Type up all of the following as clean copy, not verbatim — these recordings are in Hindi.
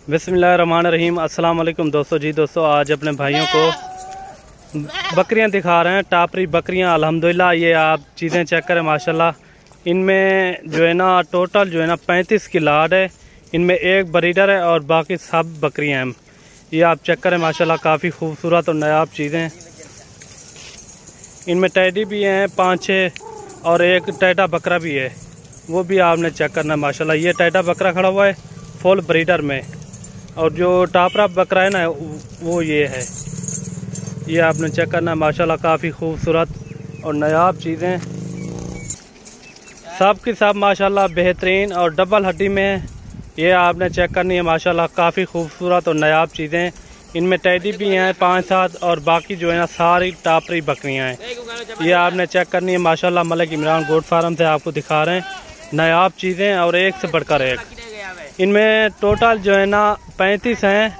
बिस्मिल्लाहिर्रहमानिर्रहीम। अस्सलाम वालेकुम दोस्तों आज अपने भाइयों को बकरियां दिखा रहे हैं, टापरी बकरियां। अल्हम्दुलिल्लाह ये आप चीज़ें चेक करें माशाल्लाह। इनमें जो है ना टोटल जो है ना 35 की लाड है। इनमें एक ब्रीडर है और बाकी सब बकरियां हैं। ये आप चेक करें माशाल्लाह, काफ़ी खूबसूरत और नायाब चीज़ें। इनमें टैडी भी हैं 5-6 और एक टैटा बकरा भी है, वो भी आपने चेक करना है माशाल्लाह। ये टैटा बकरा खड़ा हुआ है फुल ब्रीडर में, और जो टापरा बकरा है ना वो ये है। ये आपने चेक करना है माशाल्लाह, काफ़ी खूबसूरत और नायाब चीज़ें। सब की सब माशाल्लाह बेहतरीन और डबल हड्डी में है। ये आपने चेक करनी है माशाल्लाह, काफ़ी खूबसूरत और नायाब चीज़ें। इनमें टैडी भी हैं 5-7 और बाकी जो है ना सारी टापरी बकरियां हैं। ये आपने चेक करनी है माशाल्लाह। मलिक इमरान गोट फार्म से आपको दिखा रहे हैं नायाब चीज़ें, और एक से बढ़कर एक। इनमें टोटल जो है ना 35 हैं।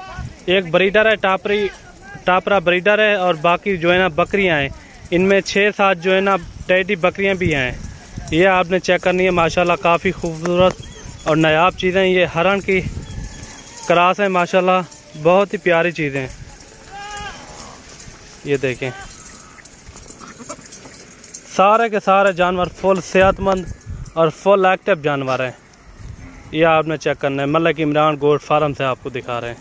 एक ब्रीडर है टापरा ब्रीडर है, और बाकी जो है ना बकरियां हैं। इनमें 6-7 जो है ना टैडी बकरियां भी हैं। ये आपने चेक करनी है माशाल्लाह, काफ़ी खूबसूरत और नायाब चीज़ें। ये हरण की क्रॉस है माशाल्लाह, बहुत ही प्यारी चीज़ें। ये देखें सारे के सारे जानवर फुल सेहतमंद और फुल एक्टिव जानवर हैं। ये आपने चेक करना है। मलिक इमरान गोट फार्म से आपको दिखा रहे हैं।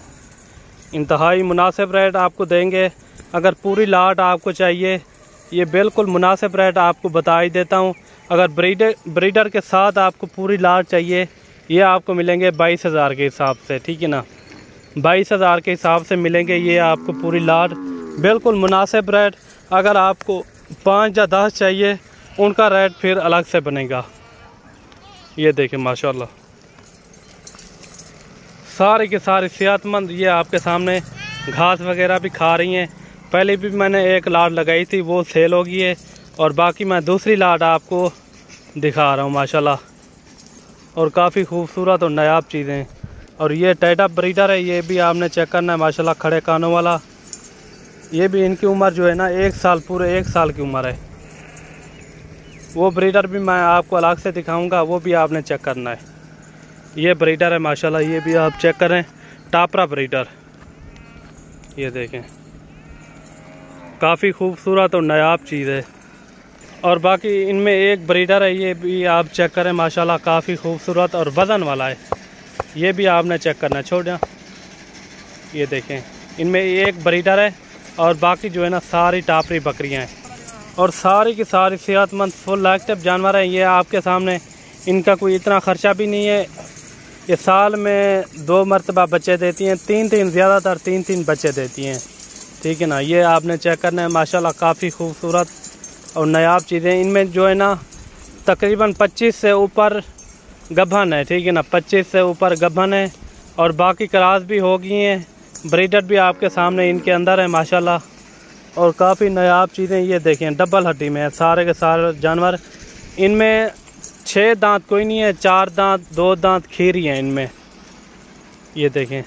इंतहाई मुनासिब रेट आपको देंगे। अगर पूरी लाट आपको चाहिए, ये बिल्कुल मुनासिब रेट आपको बता ही देता हूँ। अगर ब्रीडर के साथ आपको पूरी लाट चाहिए, ये आपको मिलेंगे 22,000 के हिसाब से, ठीक है ना। 22,000 के हिसाब से मिलेंगे ये आपको पूरी लाट, बिल्कुल मुनासिब रेट। अगर आपको 5 या 10 चाहिए, उनका रेट फिर अलग से बनेगा। ये देखें माशाल्लाह, सारी के सारी सेहतमंद। ये आपके सामने घास वगैरह भी खा रही हैं। पहले भी मैंने एक लाट लगाई थी, वो सेल हो गई है, और बाकी मैं दूसरी लाट आपको दिखा रहा हूँ माशाल्लाह। और काफ़ी खूबसूरत और नायाब चीज़ें। और ये टैटा ब्रीडर है, ये भी आपने चेक करना है माशाल्लाह, खड़े कानों वाला। ये भी इनकी उम्र जो है ना 1 साल, पूरे 1 साल की उम्र है। वो ब्रीडर भी मैं आपको अलग से दिखाऊंगा, वो भी आपने चेक करना है। ये ब्रीडर है माशाल्लाह, ये भी आप चेक करें, टापरा ब्रीडर। ये देखें काफ़ी खूबसूरत और नायाब चीज़ है। और बाकी इनमें एक ब्रीडर है, ये भी आप चेक करें माशाल्लाह, काफ़ी खूबसूरत और वज़न वाला है। ये भी आपने चेक करना है। छोड़। ये देखें इनमें एक ब्रीडर है, और बाकी जो है ना सारी टापरी बकरियां हैं, और सारी की सारी सेहतमंद फुल एक्टिव जानवर हैं। ये आपके सामने, इनका कोई इतना ख़र्चा भी नहीं है। ये साल में 2 मरतबा बच्चे देती हैं, 3-3 ज़्यादातर 3-3 बच्चे देती हैं, ठीक है ना। ये आपने चेक करना है माशाल्लाह, काफ़ी खूबसूरत और नायाब चीज़ें। इनमें जो है ना तकरीबन 25 से ऊपर गबन है, ठीक है ना। 25 से ऊपर गबन है, और बाकी क्रॉस भी हो गई हैं। ब्रीडर भी आपके सामने इनके अंदर है माशाल्लाह, और काफ़ी नायाब चीज़ें। ये देखें डबल हड्डी में है सारे के सारे जानवर। इनमें 6 दांत कोई नहीं है, 4 दांत 2 दांत खीरी हैं इनमें। ये देखें।